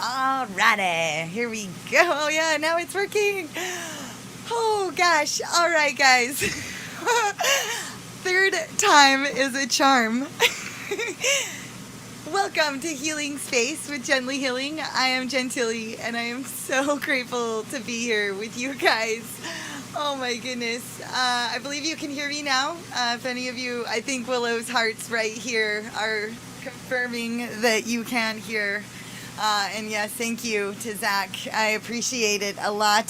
Alrighty, here we go. Oh yeah, now it's working. Oh gosh. All right, guys. Third time is a charm. Welcome to Healing Space with Gently Healing. I am Tilley, and I am so grateful to be here with you guys. Oh my goodness. I believe you can hear me now. If any of you, I think Willow's hearts right here are confirming that you can hear. And yes, thank you to Zach. I appreciate it a lot.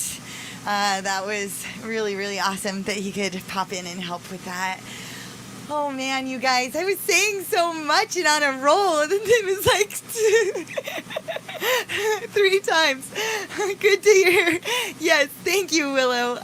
That was really, really awesome that he could pop in and help with that. Oh man, you guys, I was saying so much and on a roll, and it was like 3 times. Good to hear. Yes, thank you, Willow.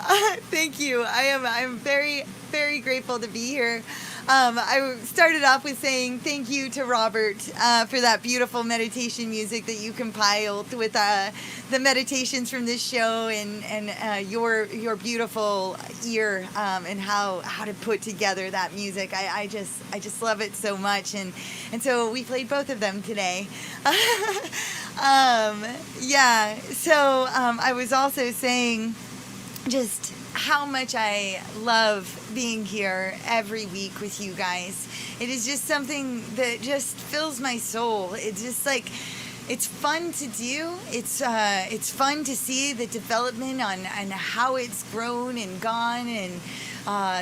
Thank you. I'm very, very grateful to be here. I started off with saying thank you to Robert for that beautiful meditation music that you compiled with the meditations from this show and your beautiful ear and how to put together that music. I just love it so much, and so we played both of them today. Yeah. So I was also saying just how much I love being here every week with you guys. It is just something that just fills my soul. It's just like, it's fun to do. It's fun to see the development on how it's grown and gone. And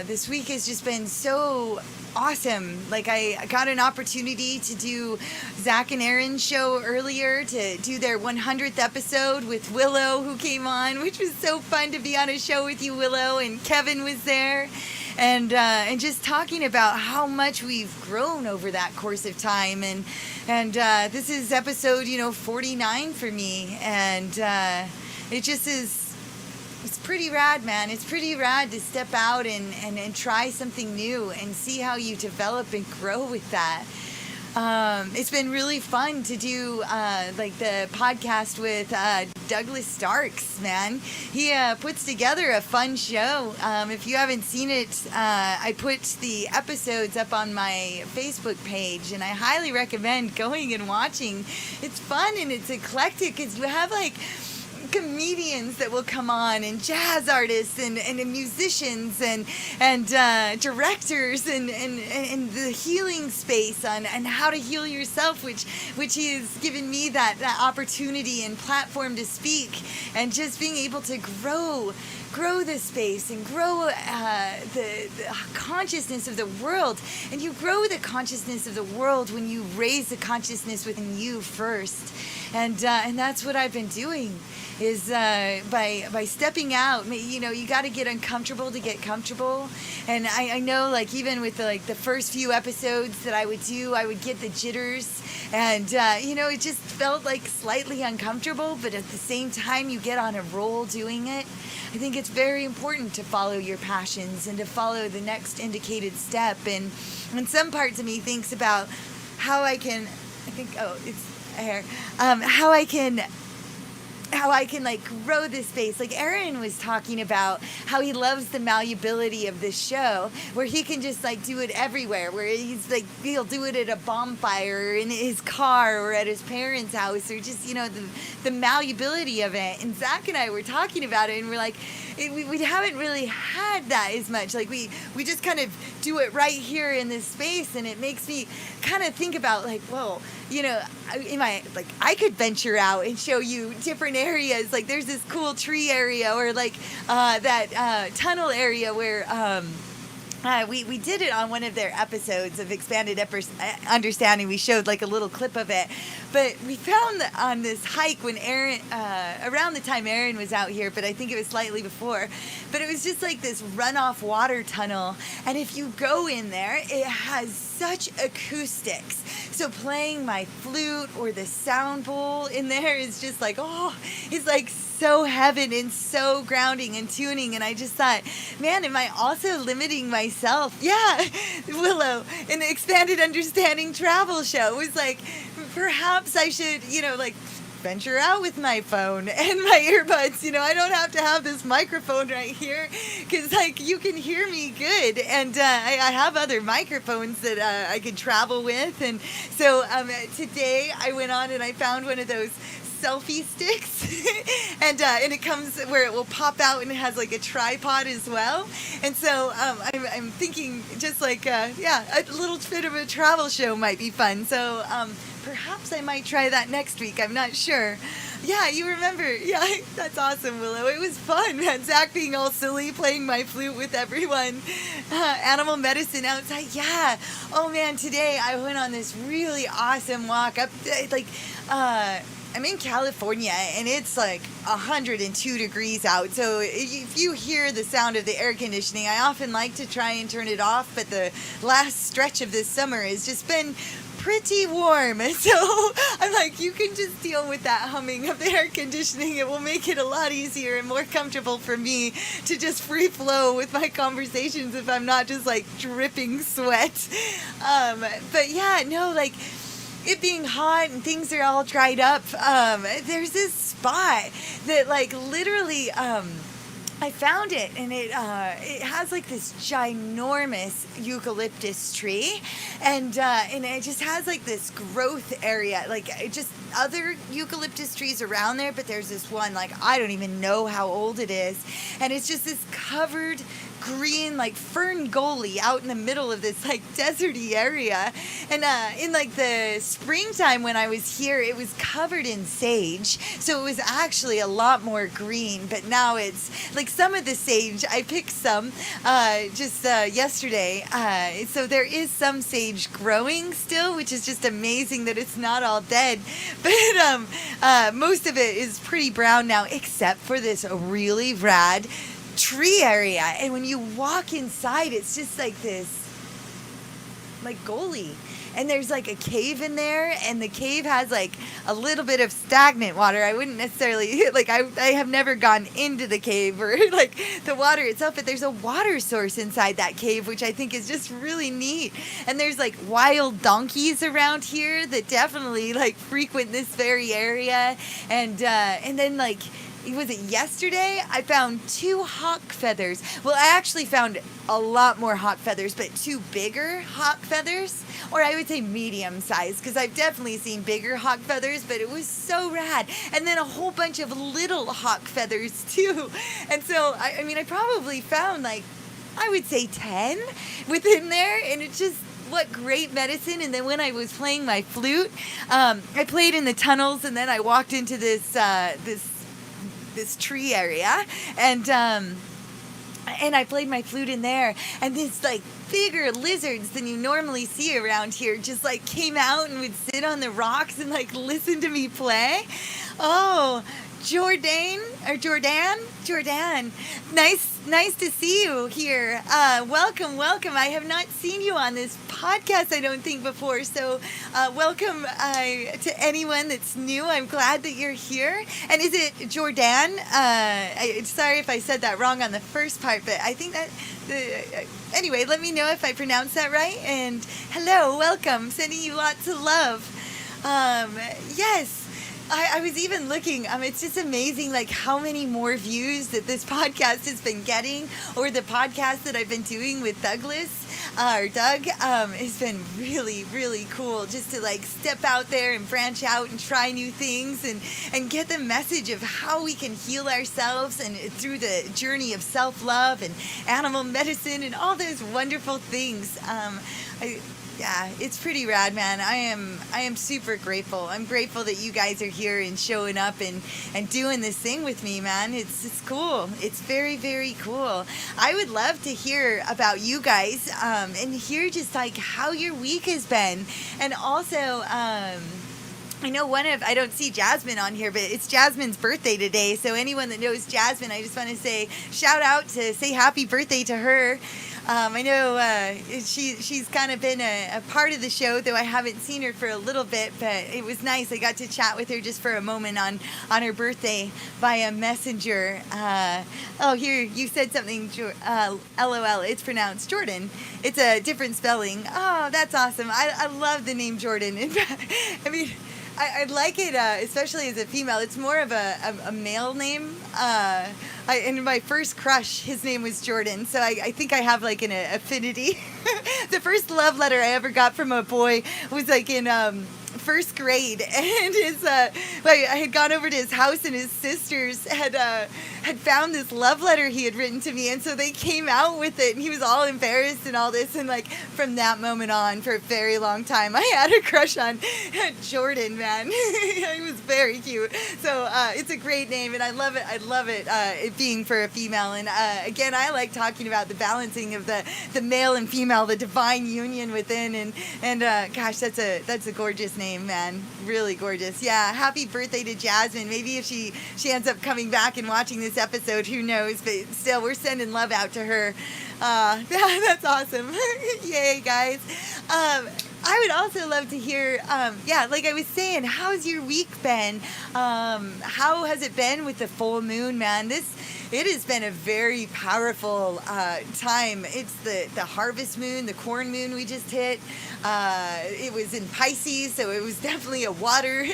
this week has just been so awesome. Like, I got an opportunity to do Zach and Aaron's show earlier, to do their 100th episode with Willow, who came on, which was so fun to be on a show with you, Willow, and Kevin was there. And just talking about how much we've grown over that course of time. And this is episode, 49 for me. And it just is, it's pretty rad, man. It's pretty rad to step out and try something new and see how you develop and grow with that. It's been really fun to do like the podcast with Douglas Starks, man. He puts together a fun show. If you haven't seen it, I put the episodes up on my Facebook page, and I highly recommend going and watching. It's fun and it's eclectic. We have like comedians that will come on, and jazz artists and musicians and directors and the healing space on and how to heal yourself, which he has given me that opportunity and platform to speak, and just being able to grow the space and grow the consciousness of the world. And you grow the consciousness of the world when you raise the consciousness within you first. And that's what I've been doing, is by stepping out. You got to get uncomfortable to get comfortable. And I know, like, even with the first few episodes that I would do, I would get the jitters, and it just felt like slightly uncomfortable, but at the same time you get on a roll doing it. I think it's very important to follow your passions and to follow the next indicated step. And some parts of me thinks about how I can like grow this space. Like Aaron was talking about how he loves the malleability of this show, where he can just like do it everywhere, where he'll do it at a bonfire or in his car or at his parents' house, or just, the malleability of it. And Zach and I were talking about it, and we're like, we haven't really had that as much. Like we just kind of do it right here in this space, and it makes me kind of think about like, whoa, I could venture out and show you different areas. Like there's this cool tree area, or like that tunnel area where we did it on one of their episodes of Expanded Understanding. We showed like a little clip of it. But we found that on this hike when Aaron, around the time Aaron was out here, but I think it was slightly before, but it was just like this runoff water tunnel. And if you go in there, it has such acoustics. So playing my flute or the sound bowl in there is just like, it's like so heaven and so grounding and tuning. And I just thought, man, am I also limiting myself? Yeah, Willow, an Expanded Understanding travel show was like, perhaps I should, venture out with my phone and my earbuds. I don't have to have this microphone right here, because you can hear me good, and I have other microphones that I can travel with. And so today I went on and I found one of those selfie sticks, and it comes where it will pop out, and it has like a tripod as well. And so I'm thinking just like a little bit of a travel show might be fun. So perhaps I might try that next week. I'm not sure. Yeah, you remember. Yeah, that's awesome, Willow. It was fun, man. Zach being all silly, playing my flute with everyone. Animal medicine outside. Yeah. Oh, man, today I went on this really awesome walk up, I'm in California, and it's like 102 degrees out. So if you hear the sound of the air conditioning, I often like to try and turn it off, but the last stretch of this summer has just been pretty warm. And so I'm like, you can just deal with that humming of the air conditioning. It will make it a lot easier and more comfortable for me to just free flow with my conversations if I'm not just like dripping sweat. But yeah, no, like, it being hot and things are all dried up, there's this spot that like literally I found it, and it has like this ginormous eucalyptus tree, and it just has like this growth area, like just other eucalyptus trees around there, but there's this one, like I don't even know how old it is, and it's just this covered green like fern gully out in the middle of this like deserty area. And in like the springtime when I was here, it was covered in sage, so it was actually a lot more green. But now it's like some of the sage, I picked some just yesterday, so there is some sage growing still, which is just amazing that it's not all dead. But most of it is pretty brown now, except for this really rad tree area. And when you walk inside, it's just like this like gully, and there's like a cave in there, and the cave has like a little bit of stagnant water. I wouldn't necessarily like I have never gone into the cave or like the water itself, but there's a water source inside that cave, which I think is just really neat. And there's like wild donkeys around here that definitely like frequent this very area. And then like, was it yesterday? I found 2 hawk feathers. Well, I actually found a lot more hawk feathers, but 2 bigger hawk feathers, or I would say medium size, because I've definitely seen bigger hawk feathers, but it was so rad. And then a whole bunch of little hawk feathers too. And so, I mean, I probably found like, I would say 10 within there, and it's just, what great medicine. And then when I was playing my flute, I played in the tunnels, and then I walked into this tree area, and I played my flute in there, and this like bigger lizards than you normally see around here just like came out and would sit on the rocks and like listen to me play. Oh, Jordan, nice to see you here. Welcome. I have not seen you on this podcast, I don't think, before. So welcome to anyone that's new. I'm glad that you're here. And is it Jordan? Sorry if I said that wrong on the first part, but I think that anyway, let me know if I pronounced that right. And hello, welcome. Sending you lots of love. Yes. I was even looking, it's just amazing like how many more views that this podcast has been getting, or the podcast that I've been doing with Doug, has been really, really cool just to like step out there and branch out and try new things and get the message of how we can heal ourselves, and through the journey of self-love and animal medicine and all those wonderful things. Yeah, it's pretty rad, man. I am super grateful. I'm grateful that you guys are here and showing up and doing this thing with me, man. It's cool. It's very, very cool. I would love to hear about you guys and hear just like how your week has been. And also, I know I don't see Jasmine on here, but it's Jasmine's birthday today. So anyone that knows Jasmine, I just want to say shout out to say happy birthday to her. I know she's kind of been a part of the show, though I haven't seen her for a little bit, but it was nice. I got to chat with her just for a moment on her birthday via Messenger. Here, you said something, LOL, it's pronounced Jordan. It's a different spelling. Oh, that's awesome. I love the name Jordan. I mean, I like it, especially as a female. It's more of a male name. And my first crush, his name was Jordan, so I think I have like an affinity. The first love letter I ever got from a boy was like in first grade, and I had gone over to his house, and his sisters had found this love letter he had written to me, and so they came out with it, and he was all embarrassed and all this, and like from that moment on, for a very long time, I had a crush on Jordan, man. He was very cute. So it's a great name, and I love it. I love it, it being for a female. And again, I like talking about the balancing of the male and female, the divine union within. And gosh, that's a gorgeous name, man. Really gorgeous. Yeah. Happy birthday to Jasmine. Maybe if she ends up coming back and watching this episode, who knows? But still, we're sending love out to her. That's awesome. Yay, guys. I would also love to hear, like I was saying, how's your week been? How has it been with the full moon, man? It has been a very powerful time. It's the harvest moon, the corn moon we just hit. It was in Pisces, so it was definitely a water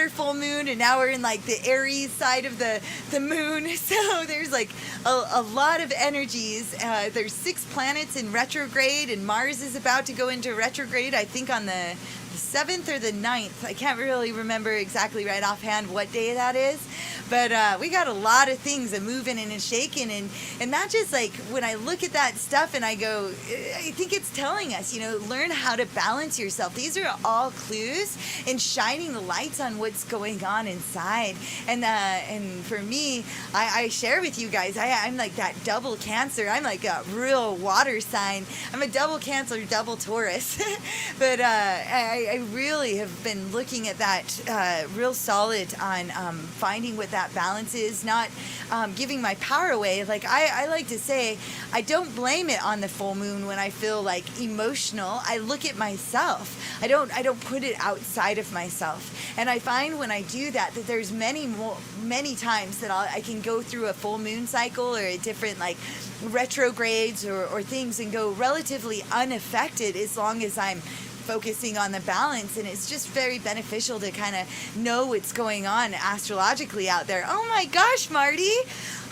full moon, and now we're in like the Aries side of the moon. So there's like a lot of energies. There's 6 planets in retrograde, and Mars is about to go into retrograde, I think on the 7th or the 9th. I can't really remember exactly right offhand what day that is. But we got a lot of things moving and shaking, and not just like when I look at that stuff and I go, I think it's telling us, learn how to balance yourself. These are all clues in shining the lights on what's going on inside. And for me, I share with you guys, I'm like that double Cancer. I'm like a real water sign. I'm a double Cancer, double Taurus. But I really have been looking at that real solid on finding what that balance is, not giving my power away. Like I like to say, I don't blame it on the full moon when I feel like emotional. I look at myself. I don't put it outside of myself. And I find when I do that there's many times that I can go through a full moon cycle or a different like retrogrades or things and go relatively unaffected as long as I'm focusing on the balance. And it's just very beneficial to kind of know what's going on astrologically out there. Oh my gosh, Marty.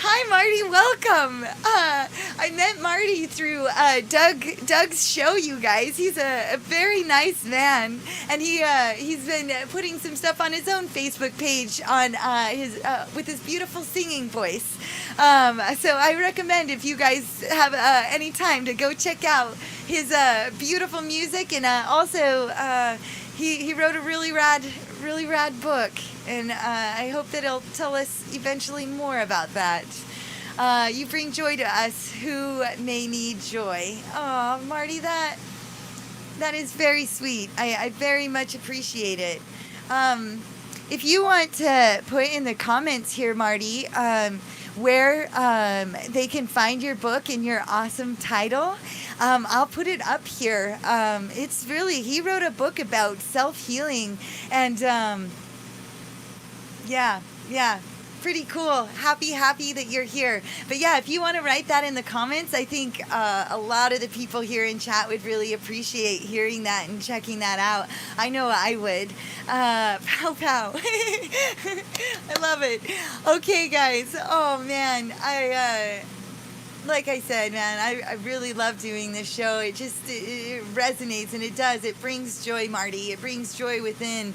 Hi, Marty. Welcome. I met Marty through Doug's show, you guys. He's a very nice man, and he's been putting some stuff on his own Facebook page on with his beautiful singing voice. So I recommend, if you guys have any time, to go check out his beautiful music, and also he wrote a really rad book, and I hope that he'll tell us eventually more about that. You bring joy to us who may need joy. Oh, Marty, that is very sweet. I very much appreciate it. If you want to put in the comments here, Marty, where they can find your book and your awesome title, I'll put it up here. It's really, he wrote a book about self-healing, and yeah, pretty cool. Happy that you're here. But yeah, if you want to write that in the comments, I think a lot of the people here in chat would really appreciate hearing that and checking that out. I know I would. Pow pow. I love it. Okay, guys. Oh man, like I said, man, I really love doing this show. It resonates, and it does. It brings joy, Marty. It brings joy within,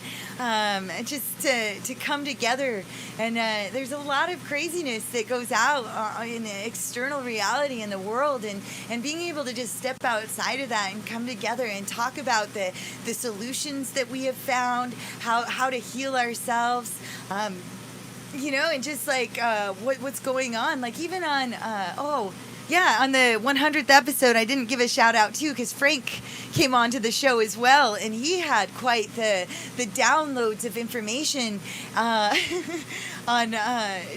just to come together. And there's a lot of craziness that goes out in the external reality in the world, and being able to just step outside of that and come together and talk about the solutions that we have found, how to heal ourselves. And just like what's going on, like even on on the 100th episode, I didn't give a shout out too, because Frank came on to the show as well, and he had quite the downloads of information on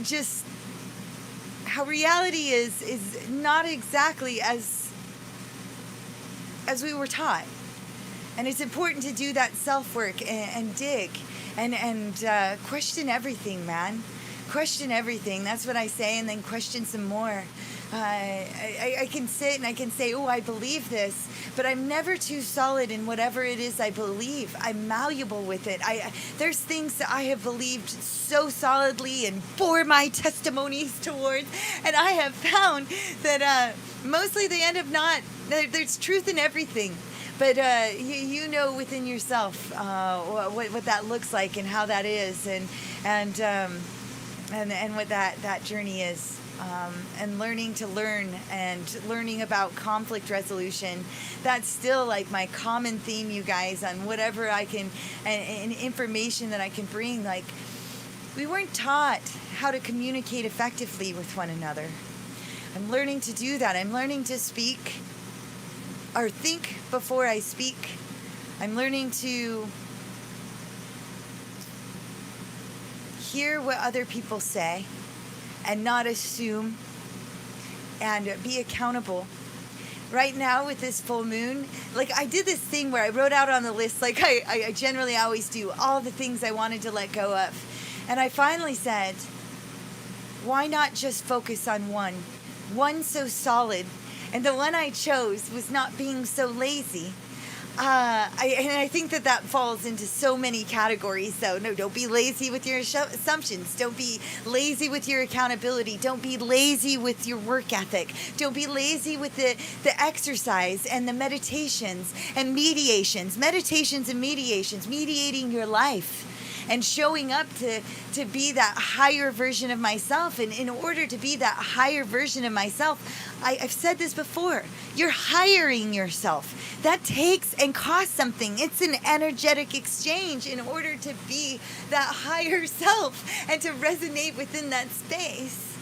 just how reality is not exactly as we were taught. And it's important to do that self-work and dig and question everything, man. Question everything. That's what I say, and then question some more. I can sit and I can say, oh, I believe this, but I'm never too solid in whatever it is I believe. I'm malleable with it. There's things that I have believed so solidly and bore my testimonies towards, and I have found that mostly they end up not. There's truth in everything. But you know within yourself what that looks like and how that is, and what that journey is. And learning to learn and learning about conflict resolution. That's still like my common theme, you guys, on whatever I can, and information that I can bring. Like, we weren't taught how to communicate effectively with one another. I'm learning to do that. I'm learning to speak or think before I speak. I'm learning to hear what other people say and not assume, and be accountable. Right now with this full moon, like, I did this thing where I wrote out on the list, like I generally always do, all the things I wanted to let go of. And I finally said, why not just focus on one so solid? And the one I chose was not being so lazy. I think that falls into so many categories. So no, don't be lazy with your assumptions. Don't be lazy with your accountability. Don't be lazy with your work ethic. Don't be lazy with the exercise and the meditations and mediations. Meditations and mediations, mediating your life and showing up to be that higher version of myself. And in order to be that higher version of myself, I've said this before, you're hiring yourself. That takes and costs something. It's an energetic exchange in order to be that higher self and to resonate within that space.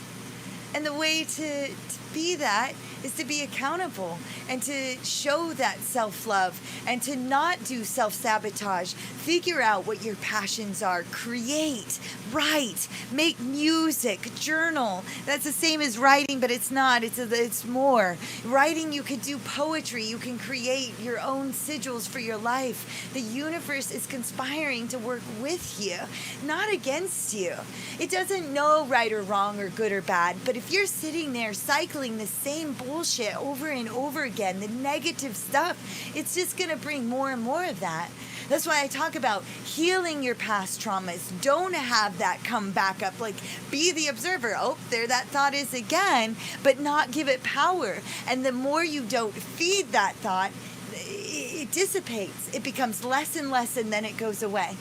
And the way to be that is to be accountable and to show that self-love and to not do self-sabotage. Figure out what your passions are. Create, write, make music, journal. That's the same as writing, but it's not. It's more. Writing, you could do poetry. You can create your own sigils for your life. The universe is conspiring to work with you, not against you. It doesn't know right or wrong or good or bad, but if you're sitting there cycling the same bullshit over and over again, the negative stuff, it's just going to bring more and more of that. That's why I talk about healing your past traumas. Don't have that come back up. Like, be the observer. Oh, there that thought is again, but not give it power. And the more you don't feed that thought, it dissipates. It becomes less and less, and then it goes away.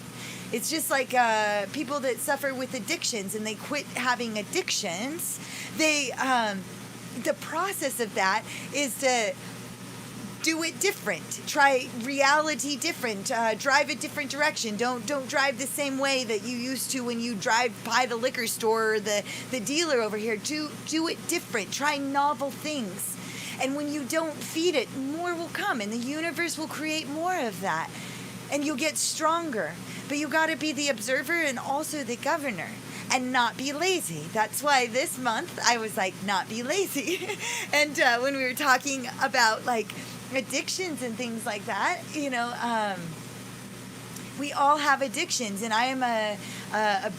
It's just like people that suffer with addictions and they quit having addictions. The process of that is to do it different. Try reality different. Drive a different direction. Don't drive the same way that you used to when you drive by the liquor store or the dealer over here. Do it different. Try novel things. And when you don't feed it, more will come, and the universe will create more of that. And you'll get stronger. But you got to be the observer and also the governor. And not be lazy. That's why this month I was like, not be lazy. And when we were talking about like addictions and things like that, we all have addictions. And I am a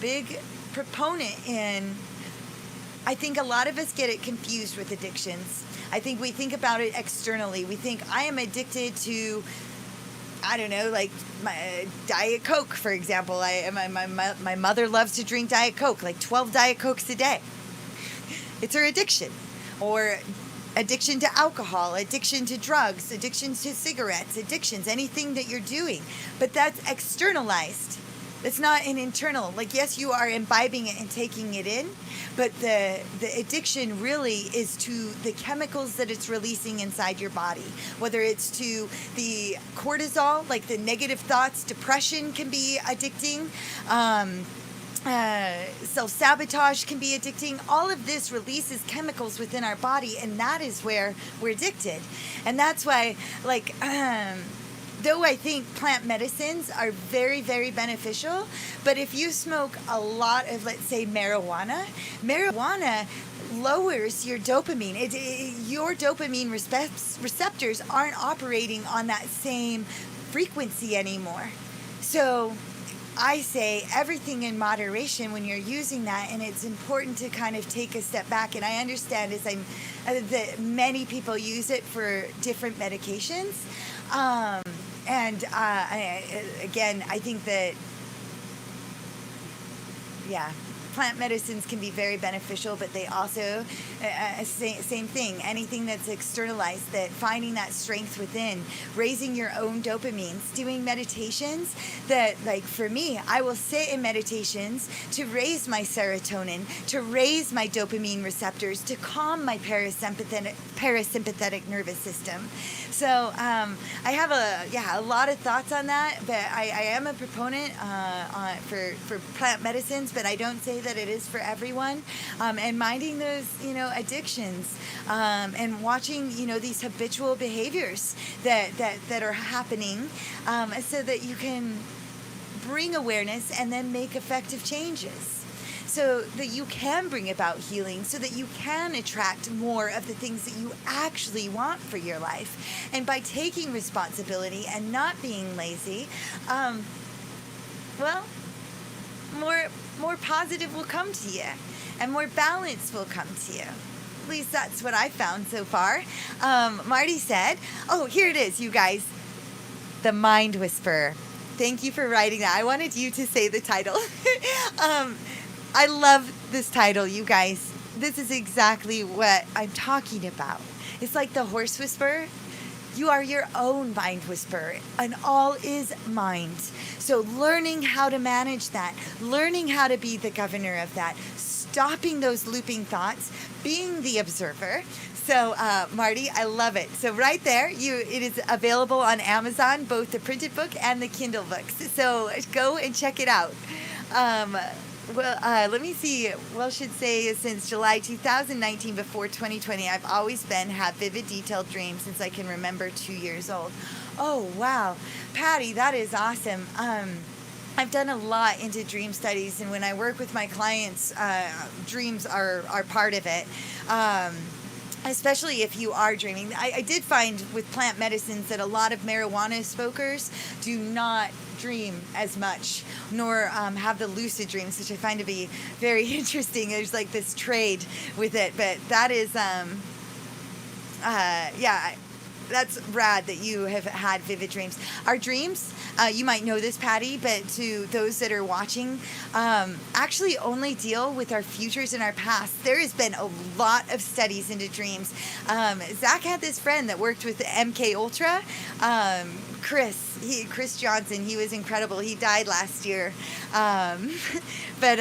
big proponent in, I think a lot of us get it confused with addictions. I think we think about it externally. We think I am addicted to, I don't know, like my Diet Coke, for example. My mother loves to drink Diet Coke, like 12 Diet Cokes a day. It's her addiction. Or addiction to alcohol, addiction to drugs, addiction to cigarettes, addictions, anything that you're doing. But that's externalized. It's not an internal. Like, yes, you are imbibing it and taking it in, but the addiction really is to the chemicals that it's releasing inside your body. Whether it's to the cortisol, like the negative thoughts, depression can be addicting. Self-sabotage can be addicting. All of this releases chemicals within our body, and that is where we're addicted. And that's why, like, though I think plant medicines are very, very beneficial, but if you smoke a lot of, let's say, marijuana lowers your dopamine. Your dopamine receptors aren't operating on that same frequency anymore. So I say everything in moderation when you're using that, and it's important to kind of take a step back. And I understand that many people use it for different medications. I think that, yeah, plant medicines can be very beneficial, but they also, same thing, anything that's externalized, that finding that strength within, raising your own dopamines, doing meditations that, like for me, I will sit in meditations to raise my serotonin, to raise my dopamine receptors, to calm my parasympathetic nervous system. So I have a lot of thoughts on that, but I am a proponent for plant medicines, but I don't say that it is for everyone. And minding those, addictions, and watching, these habitual behaviors that are happening, so that you can bring awareness and then make effective changes, so that you can bring about healing, so that you can attract more of the things that you actually want for your life. And by taking responsibility and not being lazy, more positive will come to you, and more balance will come to you. At least that's what I found so far. Marty said, oh, here it is, you guys. The Mind Whisperer. Thank you for writing that. I wanted you to say the title. I love this title, you guys. This is exactly what I'm talking about. It's like the horse whisperer. You are your own mind whisperer, and all is mind. So learning how to manage that, learning how to be the governor of that, stopping those looping thoughts, being the observer. So, Marty, I love it. So right there, it is available on Amazon, both the printed book and the Kindle books. So go and check it out. Let me see. Well, should say since July 2019, before 2020, I've always had vivid, detailed dreams since I can remember 2 years old. Oh, wow. Patty, that is awesome. I've done a lot into dream studies, and when I work with my clients, dreams are part of it. Especially if you are dreaming. I did find with plant medicines that a lot of marijuana smokers do not dream as much, nor have the lucid dreams, which I find to be very interesting. There's like this trade with it, but that is, that's rad that you have had vivid dreams. Our dreams, you might know this, Patty, but to those that are watching, actually only deal with our futures and our past. There has been a lot of studies into dreams. Zach had this friend that worked with MK Ultra, Chris Johnson. He was incredible. He died last year. But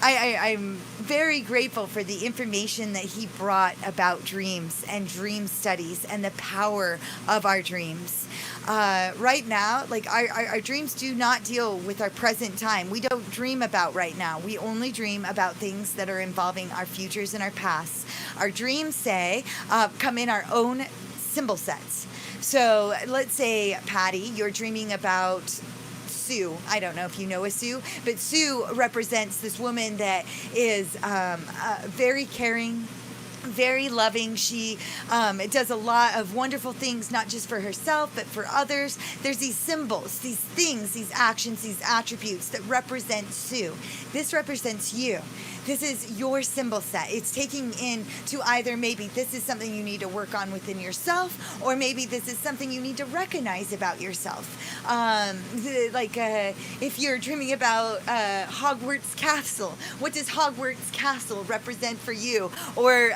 I'm very grateful for the information that he brought about dreams and dream studies and the power of our dreams. Right now, like our dreams do not deal with our present time. We don't dream about right now. We only dream about things that are involving our futures and our pasts. Our dreams come in our own symbol sets. So let's say, Patty, you're dreaming about Sue. I don't know if you know a Sue, but Sue represents this woman that is very caring, very loving. She does a lot of wonderful things, not just for herself, but for others. There's these symbols, these things, these actions, these attributes that represent Sue. This represents you. This is your symbol set. It's taking in to either maybe this is something you need to work on within yourself, or maybe this is something you need to recognize about yourself. If you're dreaming about Hogwarts Castle, what does Hogwarts Castle represent for you? Or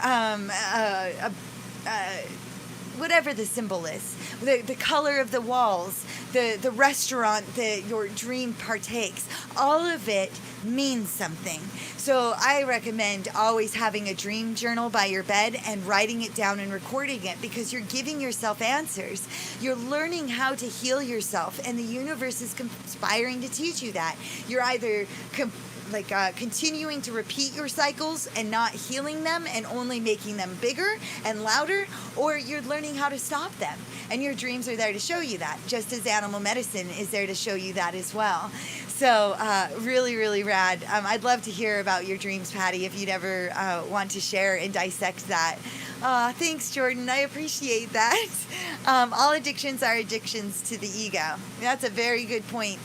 whatever the symbol is, the color of the walls, the restaurant that your dream partakes, all of it means something. So I recommend always having a dream journal by your bed and writing it down and recording it, because you're giving yourself answers. You're learning how to heal yourself, and the universe is conspiring to teach you that. You're either continuing to repeat your cycles and not healing them and only making them bigger and louder, or you're learning how to stop them. And your dreams are there to show you that, just as animal medicine is there to show you that as well. So really, really rad. I'd love to hear about your dreams, Patty, if you'd ever want to share and dissect that. Thanks, Jordan. I appreciate that. All addictions are addictions to the ego. That's a very good point.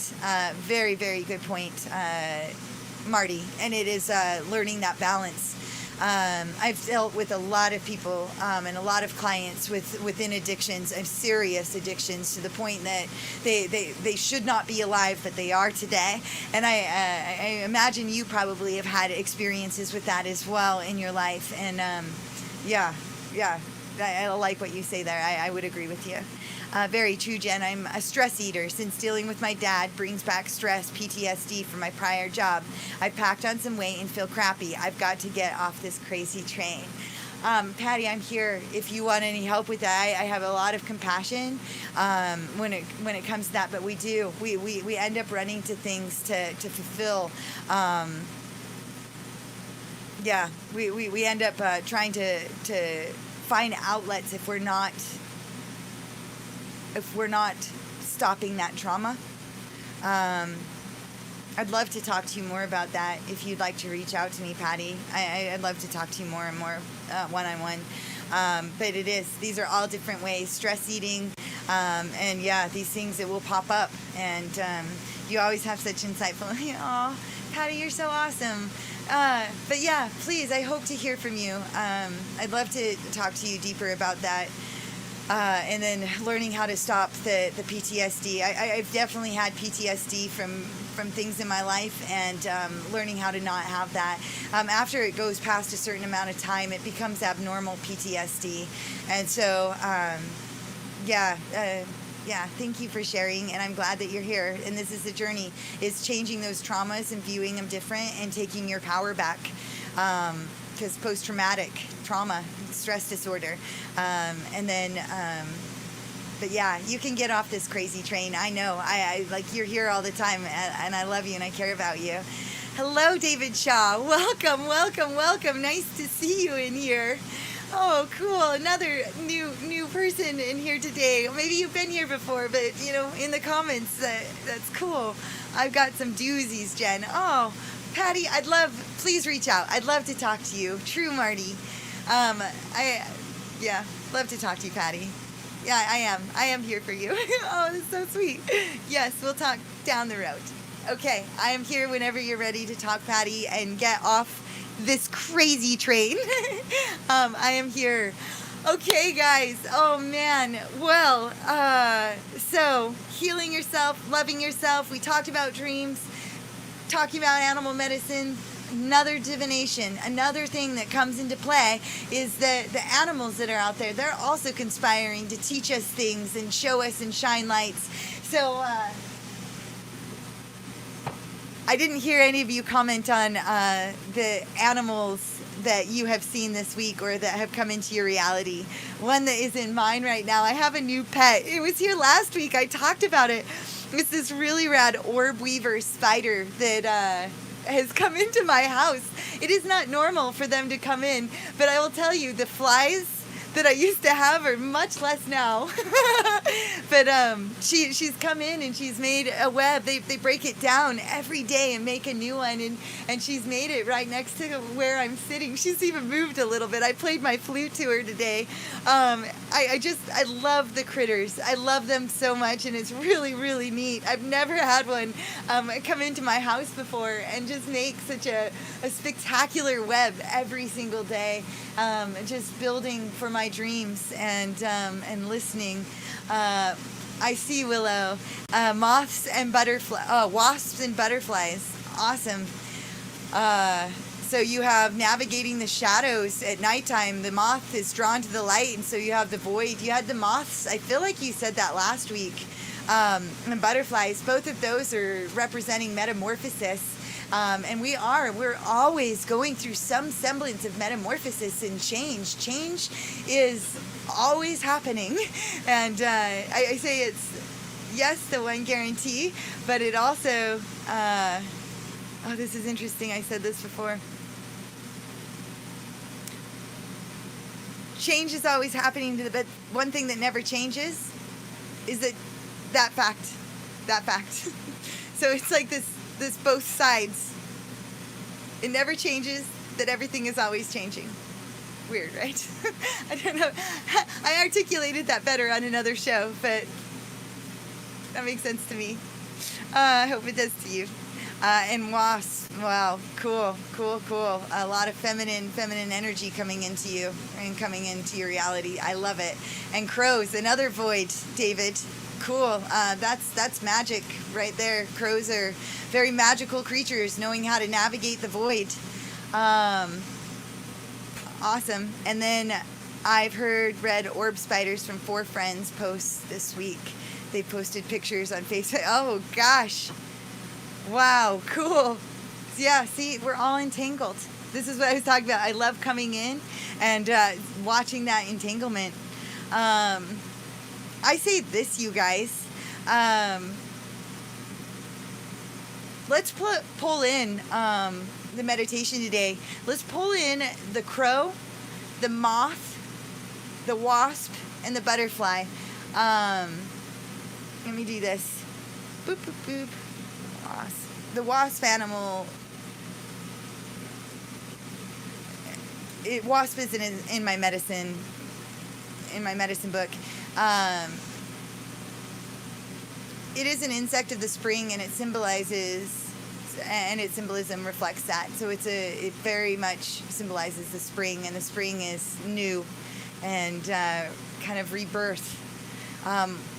Very, very good point, Marty. And it is learning that balance. I've dealt with a lot of people and a lot of clients within addictions and serious addictions to the point that they should not be alive, but they are today. And I imagine you probably have had experiences with that as well in your life. And yeah, I like what you say there. I would agree with you. Very true, Jen. I'm a stress eater. Since dealing with my dad brings back stress, PTSD from my prior job, I packed on some weight and feel crappy. I've got to get off this crazy train. Patty, I'm here if you want any help with that. I have a lot of compassion when it comes to that, but we do. We end up running to things to fulfill. We end up trying to find outlets if we're not stopping that trauma. I'd love to talk to you more about that if you'd like to reach out to me, Patty. I'd love to talk to you more and more one-on-one. But these are all different ways. Stress eating, and yeah, these things that will pop up. And you always have such insightful, oh, Patty, you're so awesome. But yeah, please, I hope to hear from you. I'd love to talk to you deeper about that. And then learning how to stop the PTSD. I've definitely had PTSD from things in my life, and learning how to not have that. After it goes past a certain amount of time, it becomes abnormal PTSD. And so, thank you for sharing, and I'm glad that you're here. And this is the journey, is changing those traumas and viewing them different and taking your power back. Because post-traumatic trauma, stress disorder, but yeah, you can get off this crazy train. I know, I like, you're here all the time, and I love you and I care about you. Hello, David Shaw. Welcome. Nice to see you in here. Oh, cool. Another new person in here today. Maybe you've been here before, but in the comments, that's cool. I've got some doozies, Jen. Oh, Patty, please reach out. I'd love to talk to you. True, Marty. Love to talk to you, Patty. Yeah, I am here for you. Oh, that's so sweet. Yes, we'll talk down the road. Okay, I am here whenever you're ready to talk, Patty, and get off this crazy train. I am here. Okay, guys. Oh, man. Well, so healing yourself, loving yourself. We talked about dreams. Talking about animal medicine, another divination, another thing that comes into play is that the animals that are out there, they're also conspiring to teach us things and show us and shine lights. So I didn't hear any of you comment on the animals that you have seen this week or that have come into your reality. One that is in mine right now, I have a new pet. It was here last week. I talked about it. It's this really rad orb weaver spider that has come into my house. It is not normal for them to come in, but I will tell you, the flies that I used to have are much less now. But she's come in and she's made a web. They break it down every day and make a new one, and she's made it right next to where I'm sitting. She's even moved a little bit. I played my flute to her today. I love the critters. I love them so much, and it's really, really neat. I've never had one come into my house before and just make such a spectacular web every single day. Just building for my dreams and listening. I see, Willow. Wasps and butterflies. Awesome. So you have navigating the shadows at nighttime. The moth is drawn to the light, and so you have the void. You had the moths. I feel like you said that last week. And butterflies. Both of those are representing metamorphosis. And we're always going through some semblance of metamorphosis and change. Change is always happening. And I say it's, yes, the one guarantee, but it also, this is interesting. I said this before. Change is always happening, but one thing that never changes is that fact. So it's like this both sides. It never changes, that everything is always changing. Weird, right? I don't know. I articulated that better on another show, but that makes sense to me. I hope it does to you. And wasp, wow, cool. A lot of feminine energy coming into you and coming into your reality. I love it. And crows, another void, David. Cool. That's magic right there. Crows are very magical creatures, knowing how to navigate the void. Awesome. And then I've heard red orb spiders from 4 friends post this week. They posted pictures on Facebook. Oh gosh. Wow, cool. Yeah, see, we're all entangled. This is what I was talking about. I love coming in and watching that entanglement. I say this, you guys. Let's pull in the meditation today. Let's pull in the crow, the moth, the wasp, and the butterfly. Let me do this. Boop, boop, boop. The wasp animal. Wasp is in my medicine. In my medicine book. It is an insect of the spring, and it symbolizes, and its symbolism reflects that. So it very much symbolizes the spring, and the spring is new and kind of rebirth.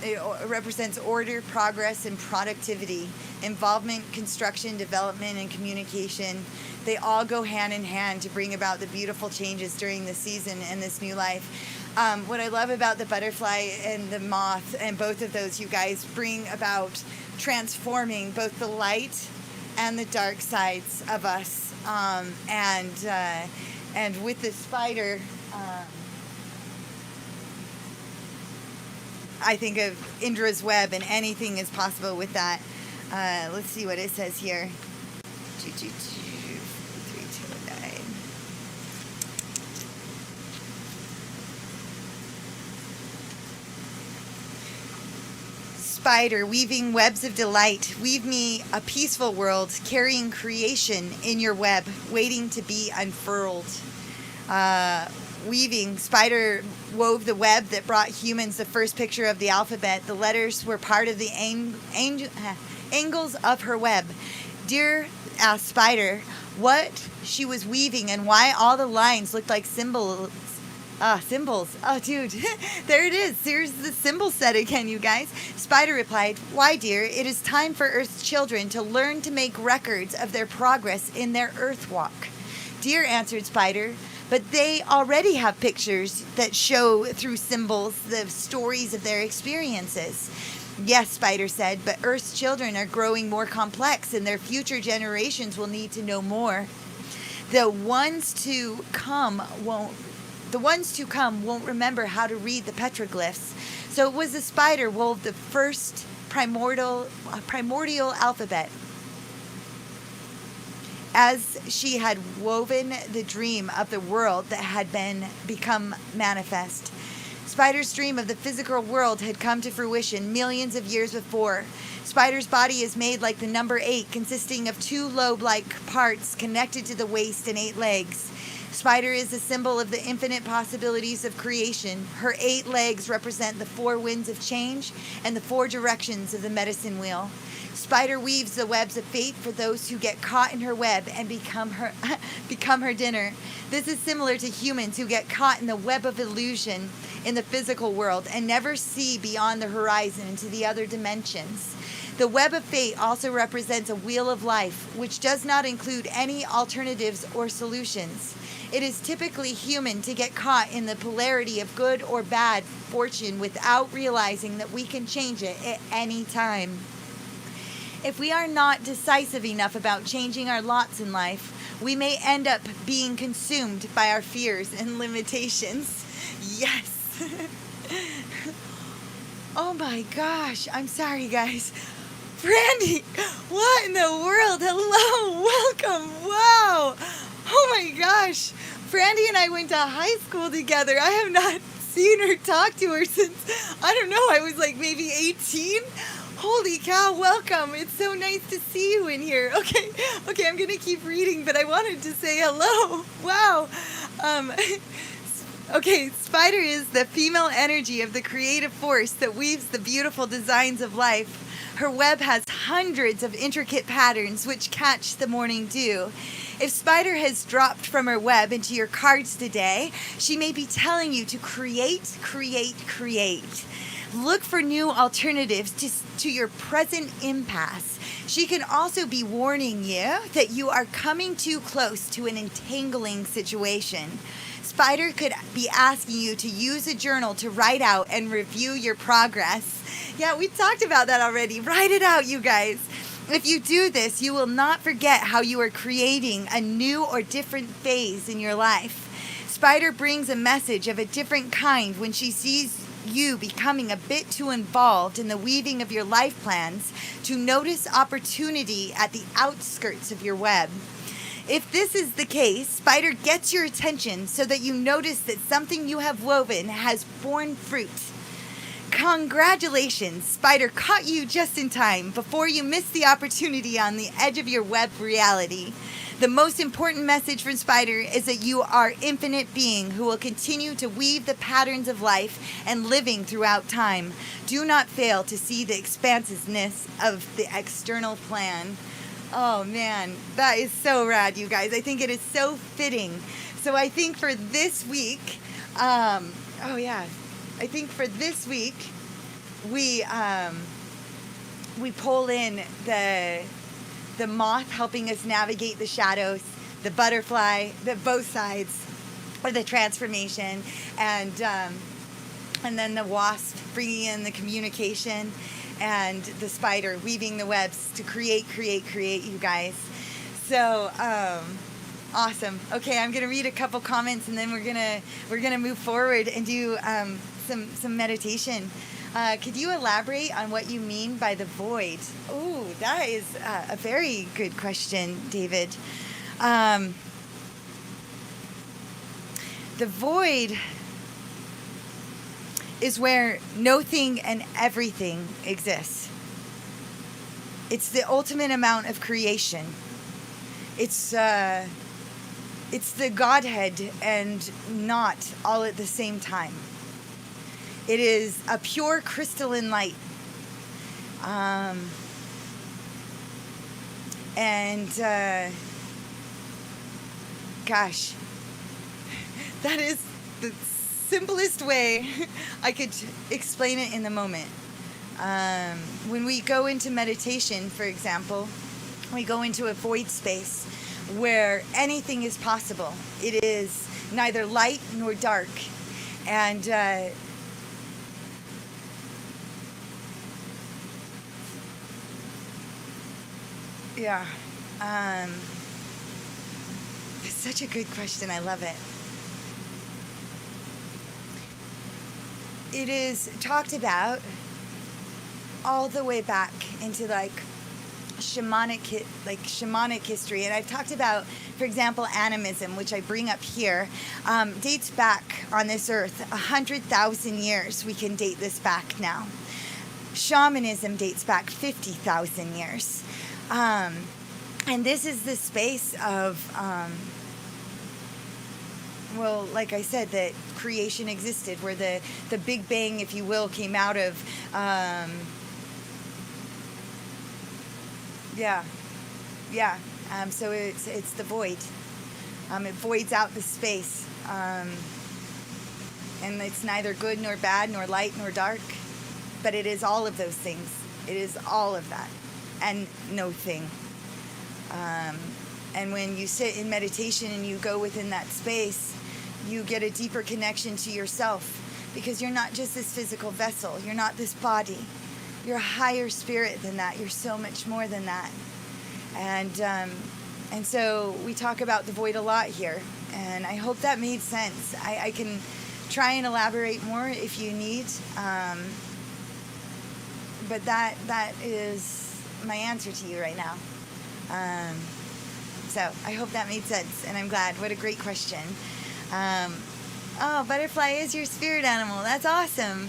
It represents order, progress, and productivity. Involvement, construction, development, and communication. They all go hand in hand to bring about the beautiful changes during the season and this new life. What I love about the butterfly and the moth, and both of those, you guys, bring about transforming both the light and the dark sides of us. And with the spider, I think of Indra's web, and anything is possible with that. Let's see what it says here. 329. Spider, weaving webs of delight. Weave me a peaceful world, carrying creation in your web, waiting to be unfurled. Weaving, spider wove the web that brought humans the first picture of the alphabet. The letters were part of the angles of her web. Dear asked Spider what she was weaving and why all the lines looked like symbols. Symbols. Oh, dude. There it is. Here's the symbol set again, you guys. Spider replied, why, dear, it is time for Earth's children to learn to make records of their progress in their Earth walk. Dear, answered Spider, but they already have pictures that show through symbols the stories of their experiences. Yes, Spider said, but Earth's children are growing more complex and their future generations will need to know more. The ones to come won't remember how to read the petroglyphs. So it was the spider wove the first primordial alphabet. As she had woven the dream of the world that had become manifest. Spider's dream of the physical world had come to fruition millions of years before. Spider's body is made like the number 8, consisting of 2 lobe-like parts connected to the waist and 8 legs. Spider is a symbol of the infinite possibilities of creation. Her 8 legs represent the 4 winds of change and the 4 directions of the medicine wheel. Spider weaves the webs of fate for those who get caught in her web and become her dinner. This is similar to humans who get caught in the web of illusion in the physical world and never see beyond the horizon into the other dimensions. The web of fate also represents a wheel of life, which does not include any alternatives or solutions. It is typically human to get caught in the polarity of good or bad fortune without realizing that we can change it at any time. If we are not decisive enough about changing our lots in life, we may end up being consumed by our fears and limitations. Yes. Oh my gosh. I'm sorry, guys. Brandy, what in the world? Hello, welcome. Wow. Oh my gosh. Brandy and I went to high school together. I have not seen her, talked to her since, I don't know, I was like maybe 18. Holy cow, welcome. It's so nice to see you in here. Okay, I'm going to keep reading, but I wanted to say hello. Wow. Okay, Spider is the female energy of the creative force that weaves the beautiful designs of life. Her web has hundreds of intricate patterns which catch the morning dew. If Spider has dropped from her web into your cards today, she may be telling you to create, create, create. Look for new alternatives to your present impasse. She can also be warning you that you are coming too close to an entangling situation. Spider could be asking you to use a journal to write out and review your progress. Yeah, we talked about that already. Write it out, you guys. If you do this, you will not forget how you are creating a new or different phase in your life. Spider brings a message of a different kind when she sees you becoming a bit too involved in the weaving of your life plans to notice opportunity at the outskirts of your web. If this is the case, Spider gets your attention so that you notice that something you have woven has borne fruit. Congratulations, Spider caught you just in time before you missed the opportunity on the edge of your web reality. The most important message from Spider is that you are infinite being who will continue to weave the patterns of life and living throughout time. Do not fail to see the expansiveness of the external plan. Oh man, that is so rad, you guys. I think it is so fitting. So I think for this week, I think for this week, we pull in the moth helping us navigate the shadows, the butterfly, the both sides of the transformation, and then the wasp bringing in the communication, and the spider weaving the webs to create, you guys. So awesome. Okay, I'm gonna read a couple comments, and then we're gonna move forward and do some meditation. Could you elaborate on what you mean by the void? Oh, that is a very good question, David. The void is where nothing and everything exists. It's the ultimate amount of creation. It's the Godhead and not all at the same time. It is a pure crystalline light. Gosh, that is the simplest way I could explain it in the moment. When we go into meditation, for example, we go into a void space where anything is possible. It is neither light nor dark. And it's such a good question. I love it. It is talked about all the way back into shamanic history, and I've talked about, for example, animism, which I bring up here, dates back on this earth 100,000 years. We can date this back now. Shamanism dates back 50,000 years. And this is the space of, like I said, that creation existed, where the Big Bang, if you will, came out of, so it's the void. It voids out the space. And it's neither good nor bad, nor light nor dark, but it is all of those things. It is all of that. And no thing. And when you sit in meditation and you go within that space, you get a deeper connection to yourself, because you're not just this physical vessel. You're not this body. You're a higher spirit than that. You're so much more than that. And so we talk about the void a lot here, and I hope that made sense. I can try and elaborate more if you need, but that is my answer to you right now. So I hope that made sense, and I'm glad. What a great question. Butterfly is your spirit animal. That's awesome.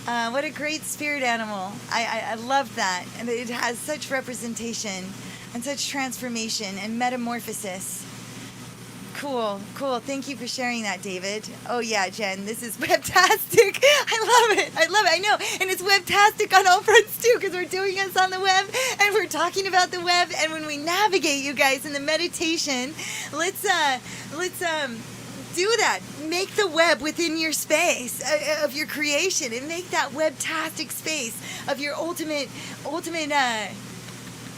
What a great spirit animal. I love that. And it has such representation and such transformation and metamorphosis. Cool. Thank you for sharing that, David. Oh yeah, Jen, this is webtastic. I love it. I know, and it's webtastic on all fronts too, because we're doing this on the web, and we're talking about the web. And when we navigate, you guys, in the meditation, let's do that. Make the web within your space of your creation, and make that webtastic space of your ultimate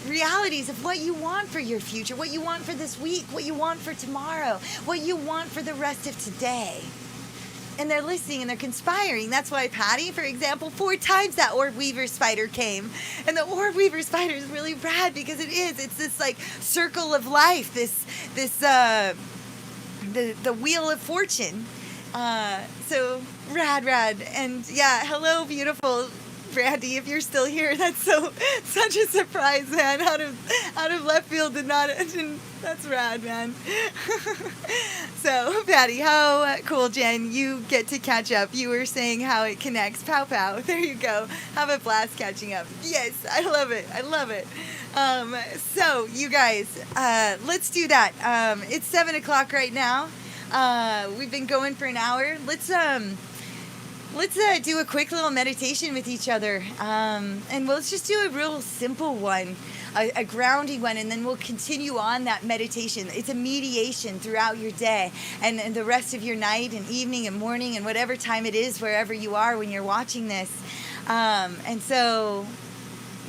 realities of what you want for your future, what you want for this week, what you want for tomorrow, what you want for the rest of today. And they're listening and they're conspiring. That's why Patty, for example, 4 times that orb weaver spider came. And the orb weaver spider is really rad because it's this like circle of life, the wheel of fortune. So rad. And yeah, hello, beautiful Brandy, if you're still here. That's such a surprise, man. Out of left field, that's rad, man. So, Patty, how cool, Jen. You get to catch up. You were saying how it connects. Pow pow. There you go. Have a blast catching up. Yes, I love it. So, you guys, let's do that. It's 7 o'clock right now. We've been going for an hour. Let's do a quick little meditation with each other. And let's just do a real simple one, a grounding one, and then we'll continue on that meditation. It's a mediation throughout your day and the rest of your night and evening and morning and whatever time it is, wherever you are when you're watching this. And so,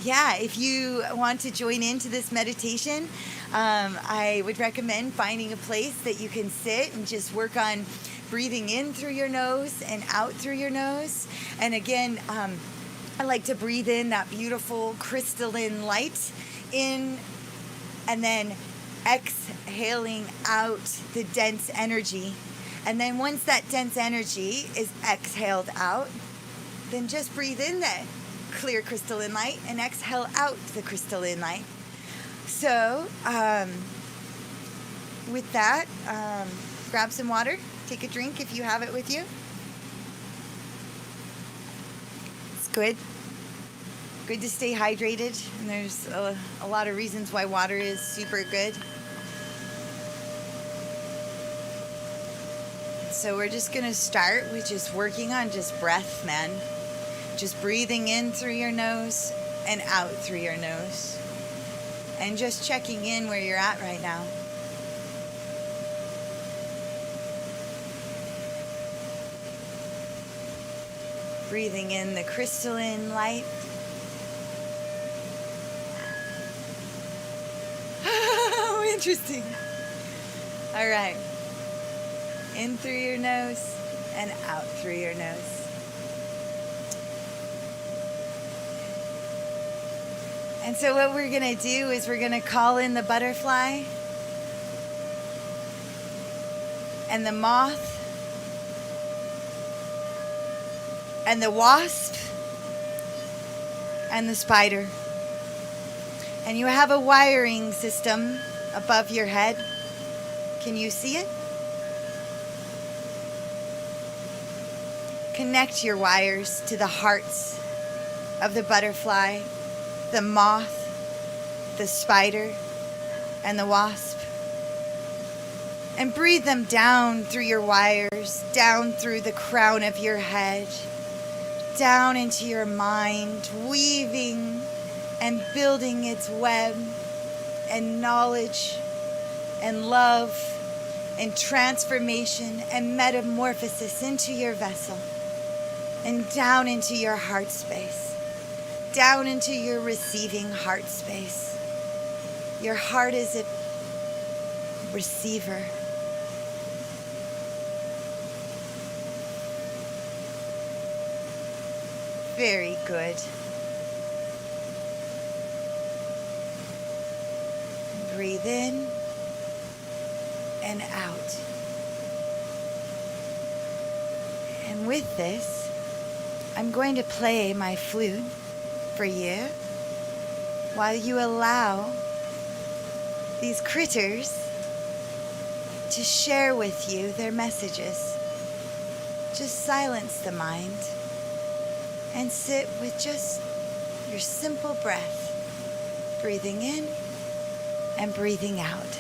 yeah, if you want to join into this meditation, I would recommend finding a place that you can sit and just work on breathing in through your nose and out through your nose. And again, I like to breathe in that beautiful crystalline light in, and then exhaling out the dense energy. And then once that dense energy is exhaled out, then just breathe in that clear crystalline light and exhale out the crystalline light. So with that, grab some water. Take a drink if you have it with you. It's good. Good to stay hydrated. And there's a lot of reasons why water is super good. So we're just going to start with just working on just breath, man. Just breathing in through your nose and out through your nose. And just checking in where you're at right now. Breathing in the crystalline light. Oh, interesting. All right. In through your nose and out through your nose. And so what we're going to do is we're going to call in the butterfly and the moth and the wasp and the spider. And you have a wiring system above your head. Can you see it? Connect your wires to the hearts of the butterfly, the moth, the spider, and the wasp. And breathe them down through your wires, down through the crown of your head, down into your mind, weaving and building its web and knowledge and love and transformation and metamorphosis into your vessel and down into your heart space, down into your receiving heart space. Your heart is a receiver. Very good. Breathe in and out. And with this, I'm going to play my flute for you while you allow these critters to share with you their messages. Just silence the mind and sit with just your simple breath, breathing in and breathing out.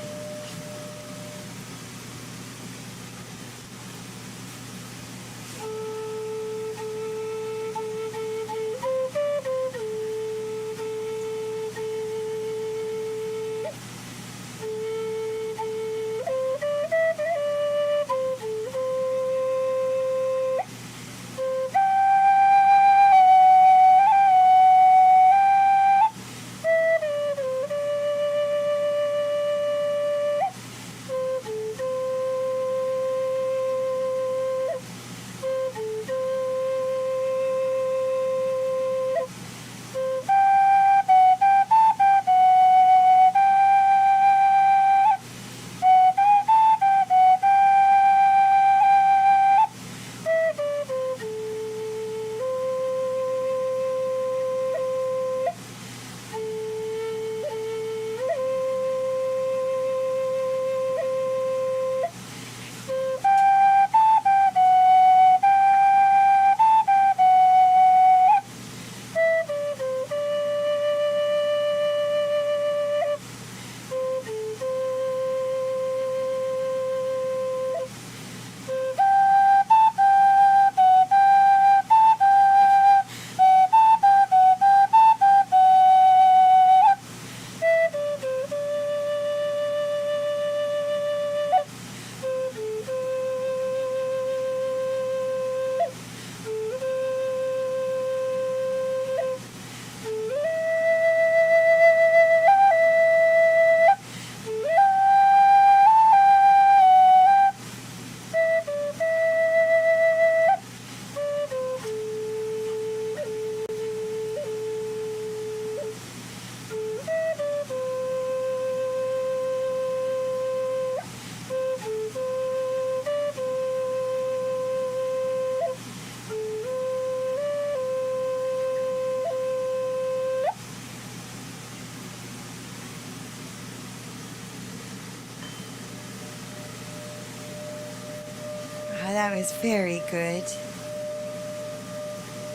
that was very good.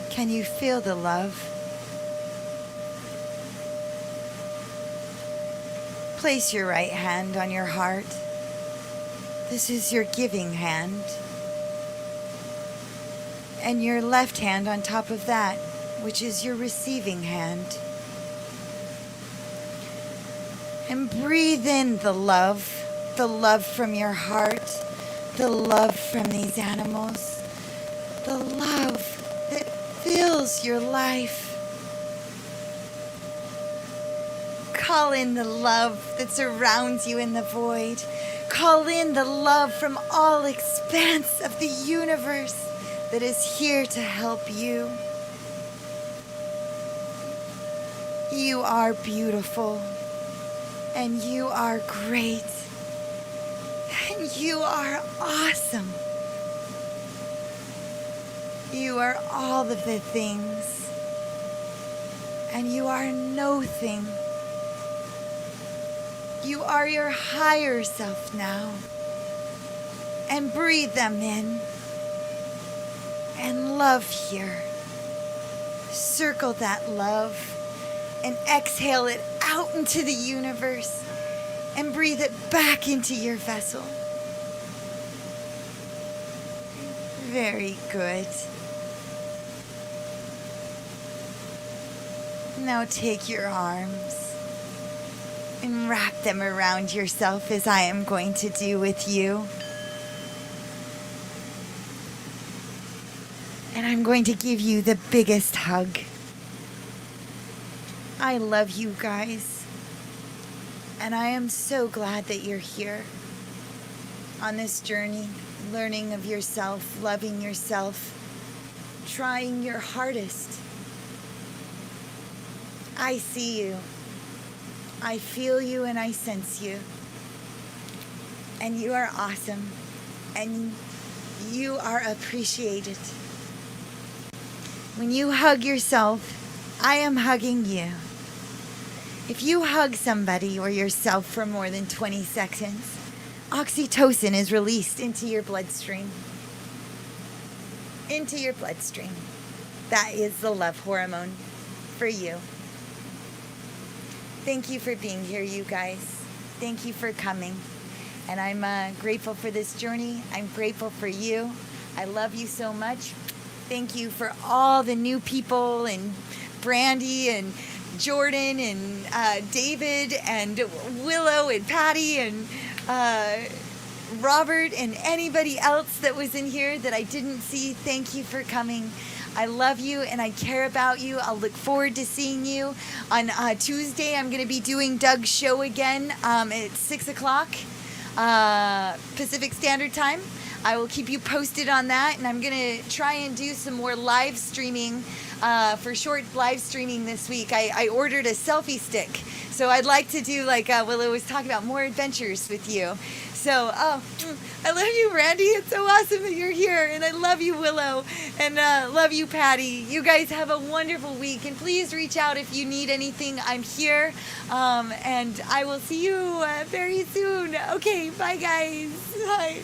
Can you feel the love? Place your right hand on your heart. This is your giving hand. And your left hand on top of that, which is your receiving hand. And breathe in the love from your heart, the love from these animals, the love that fills your life. Call in the love that surrounds you in the void. Call in the love from all expanse of the universe that is here to help you. You are beautiful, and you are great, and you are awesome. You are all of the things, and you are no thing. You are your higher self now, and breathe them in, and love here. Circle that love, and exhale it out into the universe, and breathe it back into your vessel. Very good. Now take your arms and wrap them around yourself as I am going to do with you. And I'm going to give you the biggest hug. I love you guys. And I am so glad that you're here on this journey, learning of yourself, loving yourself, trying your hardest. I see you. I feel you and I sense you. And you are awesome. And you are appreciated. When you hug yourself, I am hugging you. If you hug somebody or yourself for more than 20 seconds, oxytocin is released into your bloodstream. Into your bloodstream. That is the love hormone for you. Thank you for being here, you guys. Thank you for coming. And I'm grateful for this journey. I'm grateful for you. I love you so much. Thank you for all the new people, and Brandy and Jordan and David and Willow and Patty and Robert and anybody else that was in here that I didn't see. Thank you for coming. I love you and I care about you. I'll look forward to seeing you on Tuesday. I'm going to be doing Doug's show again at 6 o'clock Pacific Standard Time. I will keep you posted on that, and I'm going to try and do some more live streaming for short live streaming this week. I ordered a selfie stick, so I'd like to do, like Willow was talking about, more adventures with you. So, I love you, Randy. It's so awesome that you're here. And I love you, Willow. And love you, Patty. You guys have a wonderful week. And please reach out if you need anything. I'm here. And I will see you very soon. Okay, bye, guys. Bye.